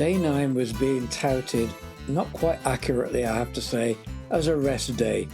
Day 9 was being touted, not quite accurately I have to say, as a rest day.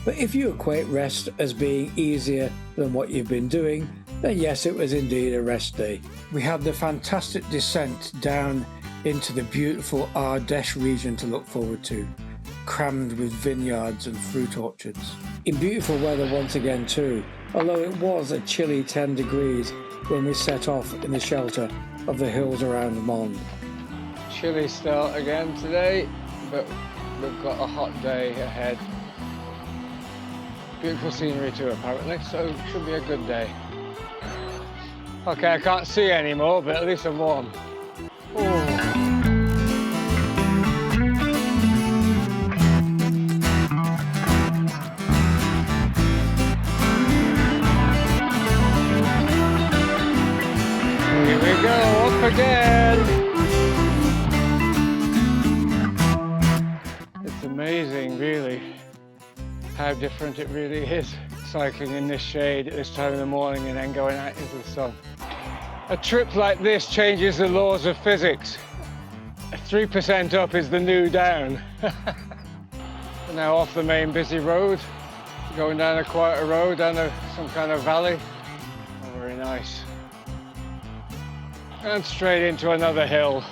But if you equate rest as being easier than what you've been doing, then yes, it was indeed a rest day. We had the fantastic descent down into the beautiful Ardèche region to look forward to, crammed with vineyards and fruit orchards. In beautiful weather once again too, although it was a chilly 10 degrees when we set off in the shelter of the hills around Mont. Chilly start again today, but we've got a hot day ahead. Beautiful scenery too apparently, so it should be a good day. Okay, I can't see anymore, but at least I'm warm. Ooh. Here we go, up again! It's amazing, really, how different it really is, cycling in this shade at this time of the morning and then going out into the sun. A trip like this changes the laws of physics. 3% up is the new down. We're now off the main busy road, going down a quieter road, down some kind of valley. Oh, very nice. And straight into another hill.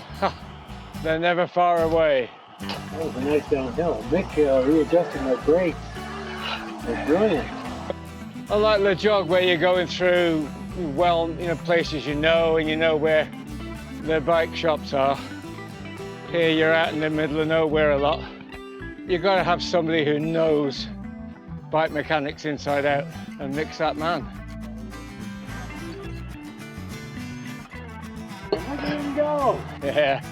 They're never far away. That was a nice downhill. Mick readjusting my brakes. They're brilliant. I like the jog where you're going through, well, places you know, and you know where the bike shops are. Here you're out in the middle of nowhere a lot. You've got to have somebody who knows bike mechanics inside out, and Mick's that man. Look at him go! Yeah,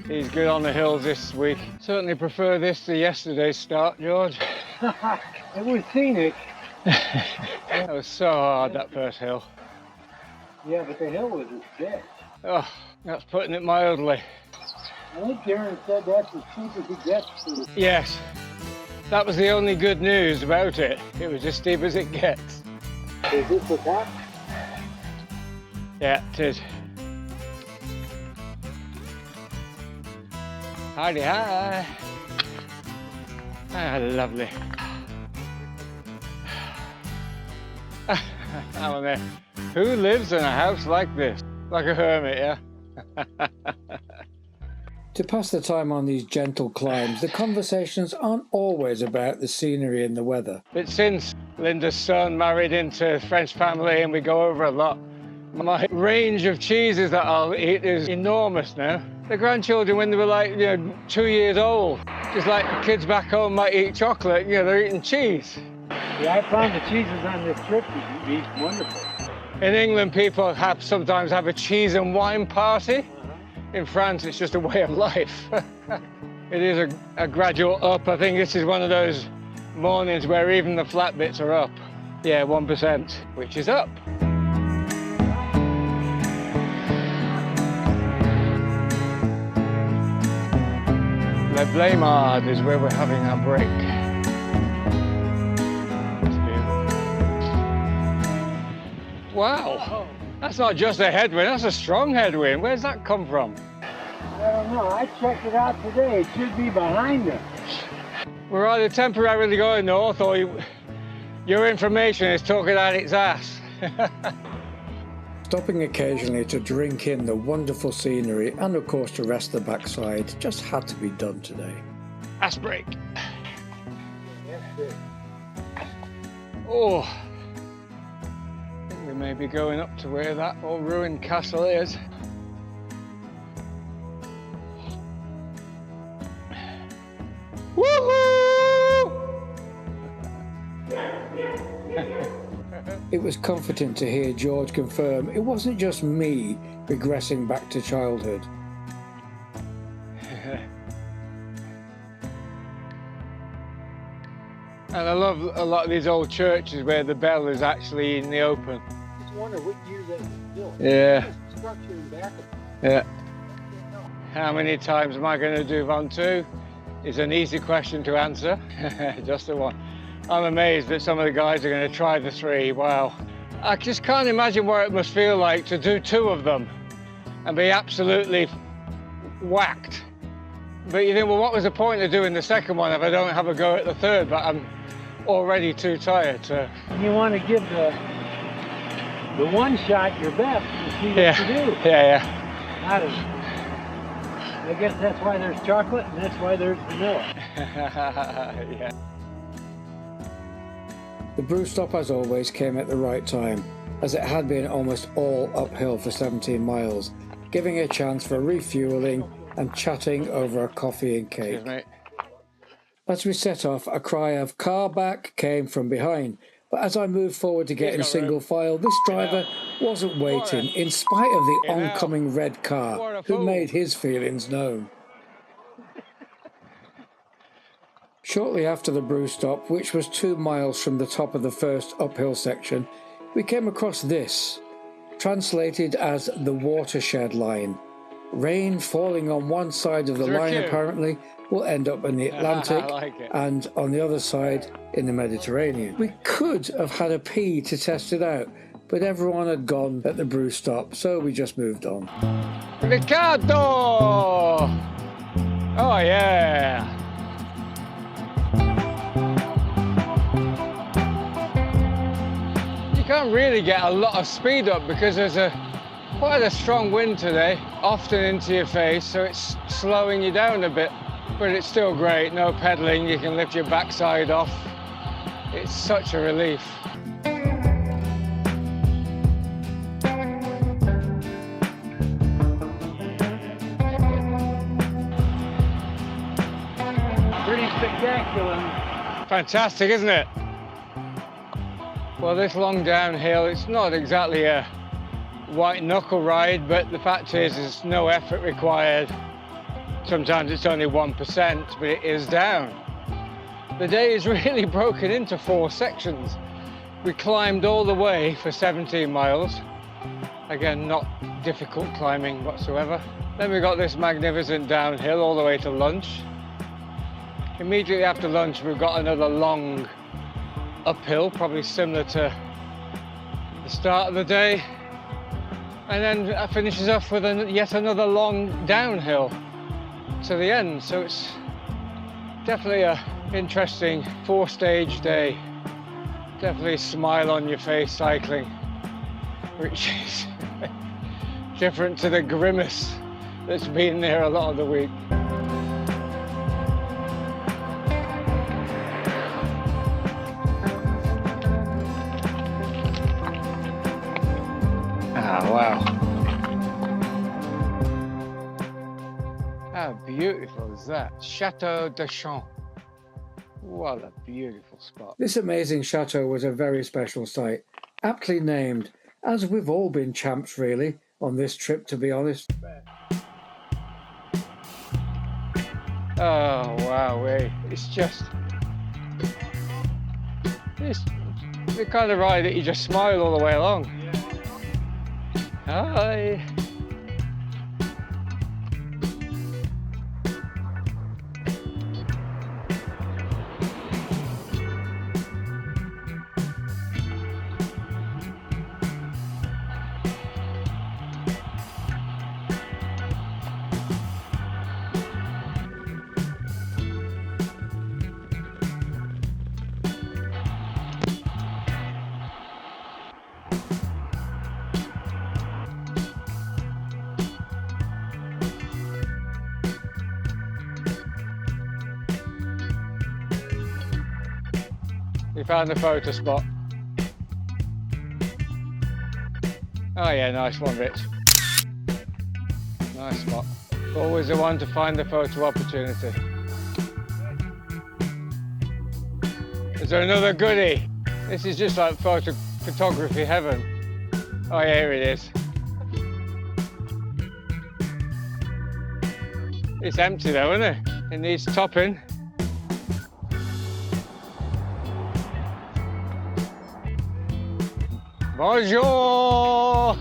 he's good on the hills this week. Certainly prefer this to yesterday's start, George. It was scenic. That was so hard, that first hill. Yeah, but the hill was a bitch. Oh, that's putting it mildly. I think Karen said that's as cheap as it gets. Yes, that was the only good news about it. It was as steep as it gets. Is this the top? Yeah, it is. Howdy, hi. Ah, lovely. Alan there. Who lives in a house like this? Like a hermit, yeah? To pass the time on these gentle climbs, the conversations aren't always about the scenery and the weather. But since Linda's son married into a French family and we go over a lot, my range of cheeses that I'll eat is enormous now. The grandchildren, when they were like, 2 years old, just like kids back home might eat chocolate, they're eating cheese. Yeah, I found the cheeses on this trip to be wonderful. In England, people sometimes have a cheese and wine party. In France, it's just a way of life. It is a gradual up. I think this is one of those mornings where even the flat bits are up. Yeah, 1%, which is up. Le Blamard is where we're having our break. Wow, that's not just a headwind, that's a strong headwind. Where's that come from? I don't know, I checked it out today. It should be behind us. We're either temporarily going north or your information is talking out its ass. Stopping occasionally to drink in the wonderful scenery and of course to rest the backside just had to be done today. Ass break. Oh. We may be going up to where that old ruined castle is. Woohoo! It was comforting to hear George confirm it wasn't just me regressing back to childhood. And I love a lot of these old churches where the bell is actually in the open. I just wonder what year that was built. Yeah. Structure in back of it. Yeah. How many times am I going to do Ventoux? It's an easy question to answer. Just the one. I'm amazed that some of the guys are going to try the 3. Wow. I just can't imagine what it must feel like to do 2 of them and be absolutely whacked. But you think, well, what was the point of doing the second one if I don't have a go at the third? But I'm already too tired to. You want to give the one shot your best to see what you do. Yeah. I guess that's why there's chocolate and that's why there's vanilla. Yeah. The brew stop, as always, came at the right time, as it had been almost all uphill for 17 miles, giving a chance for refueling and chatting over a coffee and cake. Cheers, mate. As we set off, a cry of "car back" came from behind, but as I moved forward to get in single file, this driver wasn't waiting, in spite of the oncoming red car, who made his feelings known. Shortly after the brew stop, which was 2 miles from the top of the first uphill section, we came across this, translated as the watershed line. Rain falling on one side of the line apparently will end up in the Atlantic and on the other side in the Mediterranean. We could have had a pee to test it out, but everyone had gone at the brew stop, so we just moved on. Ricardo! Oh yeah! You can't really get a lot of speed up because there's quite a strong wind today, often into your face, so it's slowing you down a bit. But it's still great, no pedaling, you can lift your backside off. It's such a relief. Pretty spectacular. Fantastic, isn't it? Well, this long downhill, it's not exactly a white knuckle ride, but the fact is there's no effort required. Sometimes it's only 1%, but it is down. The day is really broken into 4 sections. We climbed all the way for 17 miles. Again, not difficult climbing whatsoever. Then we got this magnificent downhill all the way to lunch. Immediately after lunch, we've got another long uphill, probably similar to the start of the day. And then it finishes off with yet another long downhill to the end. So it's definitely a interesting 4-stage day. Definitely a smile on your face cycling, which is different to the grimace that's been there a lot of the week. Ah, wow. How beautiful is that? Chateau de Champs. What a beautiful spot. This amazing chateau was a very special sight, aptly named, as we've all been champs really on this trip, to be honest. Oh wow, it's just it's the kind of ride that you just smile all the way along. Hi. We found the photo spot. Oh yeah, nice one, Rich. Nice spot. Always the one to find the photo opportunity. Is there another goodie? This is just like photography heaven. Oh yeah, here it is. It's empty though, isn't it? It needs topping. Bonjour!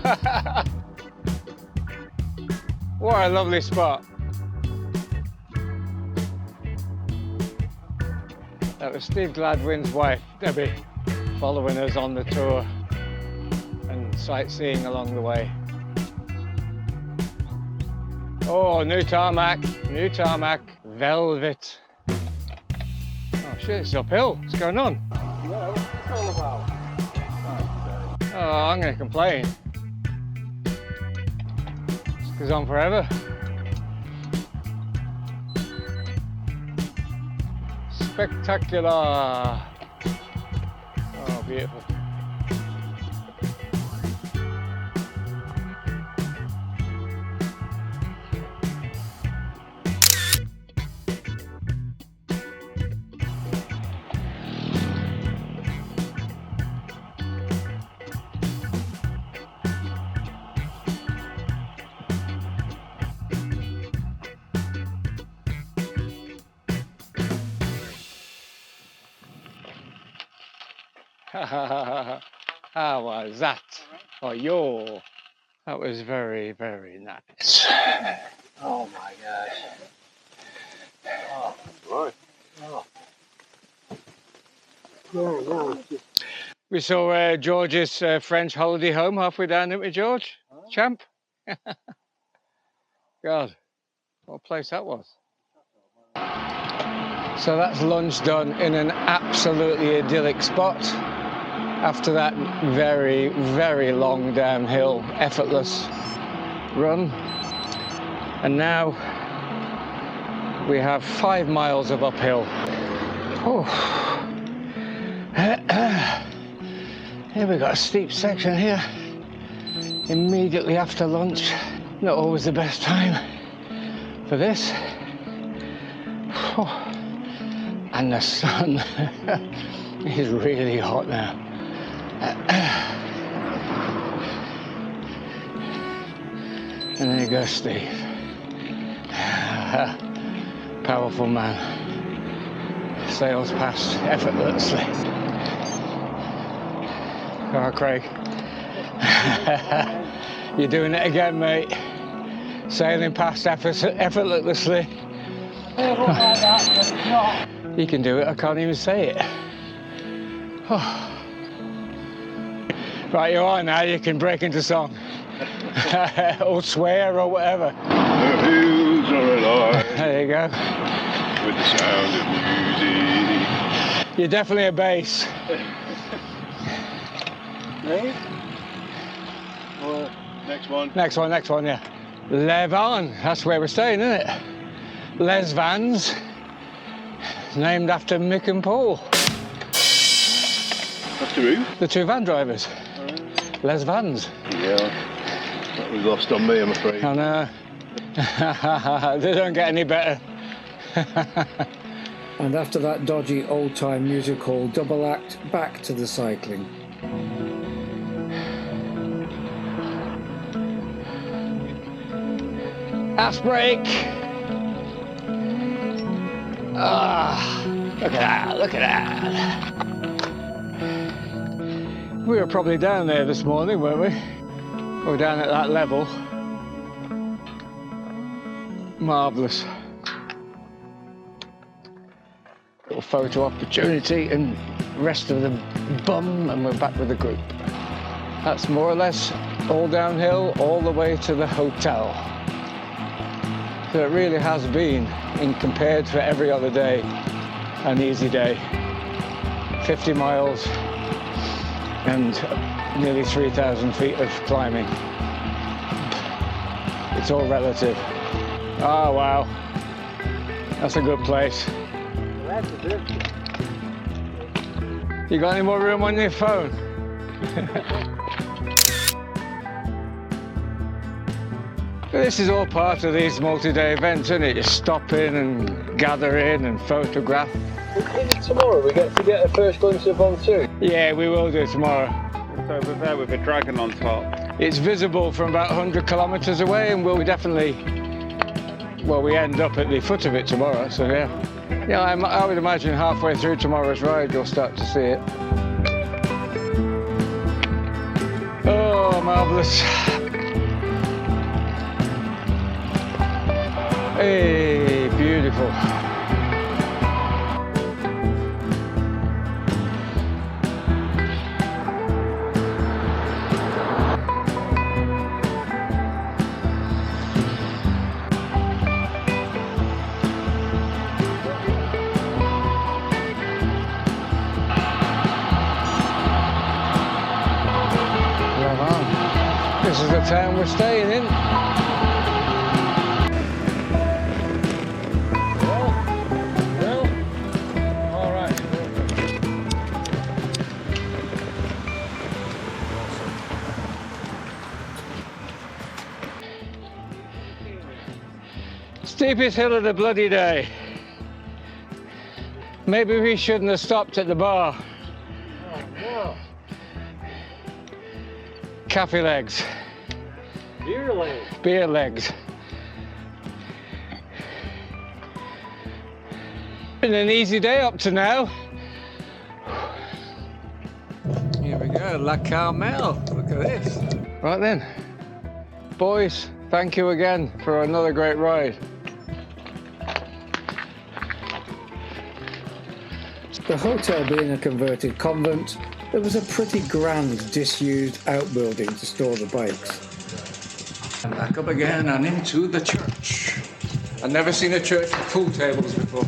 What a lovely spot. That was Steve Gladwin's wife, Debbie, following us on the tour and sightseeing along the way. Oh, new tarmac, velvet. Oh shit, it's uphill. What's going on? Yeah, what's this all about? Oh, I'm going to complain. This goes on forever. Spectacular. Oh, beautiful. How was that? Oh, yo. That was very, very nice. Oh my gosh. Oh, Right. oh. Yeah, yeah. We saw George's French holiday home halfway down, didn't we, George? Oh. Champ? God, what a place that was. So that's lunch done in an absolutely idyllic spot. After that very, very long downhill, effortless run. And now we have 5 miles of uphill. Oh. Here we got a steep section here. Immediately after lunch. Not always the best time for this. Oh. And the sun is really hot now. And there goes Steve. Powerful man. Sails past effortlessly. Oh, Craig. You're doing it again, mate. Sailing past effortlessly. It looks like that, but it's not. You can do it, I can't even say it. Oh. Right, you are now, you can break into song. Or swear or whatever. The hills are alive There you go. with the sound of music. You're definitely a bass. Right? Or Next one. Next one, yeah. Les Vans, that's where we're staying, isn't it? Les Vans, named after Mick and Paul. After who? The 2 van drivers. Les Vans. Yeah. That was lost on me, I'm afraid. I know. They don't get any better. And after that dodgy old-time music hall double act, back to the cycling. Ass brake. Ah, look at that, look at that. We were probably down there this morning, weren't we? We were down at that level. Marvellous. Little photo opportunity and rest of the bum, and we're back with the group. That's more or less all downhill all the way to the hotel. So it really has been, in compared to every other day, an easy day. 50 miles and nearly 3,000 feet of climbing. It's all relative. Oh wow, that's a good place. that's a bit. You got any more room on your phone? This is all part of these multi-day events, isn't it? You stop in and gather in and photograph. Tomorrow we get to get a first glimpse of Mont Ventoux. Yeah, we will do tomorrow. It's over there with a dragon on top. It's visible from about 100 kilometres away, and we'll definitely, well, we end up at the foot of it tomorrow, so yeah. Yeah, I would imagine halfway through tomorrow's ride you'll start to see it. Oh, marvellous. Hey, beautiful. on. This is the town we're staying in. Well, all right. Steepest hill of the bloody day. Maybe we shouldn't have stopped at the bar. Oh, no. Cafe legs. Beer legs. Beer legs. Been an easy day up to now. Here we go, La Carmel. Look at this. Right then, boys, thank you again for another great ride. The hotel being a converted convent, there was a pretty grand disused outbuilding to store the bikes. And back up again and into the church. I've never seen a church with pool tables before.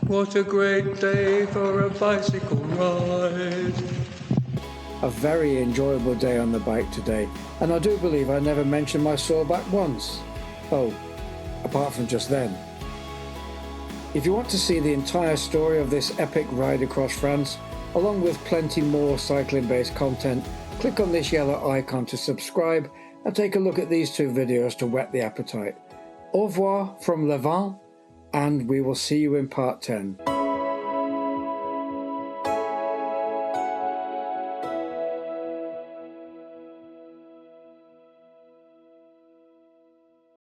What a great day for a bicycle ride. A very enjoyable day on the bike today, and I do believe I never mentioned my sore back once. Oh, apart from just then. If you want to see the entire story of this epic ride across France, along with plenty more cycling-based content, click on this yellow icon to subscribe and take a look at these two videos to whet the appetite. Au revoir from Levant, and we will see you in part 10.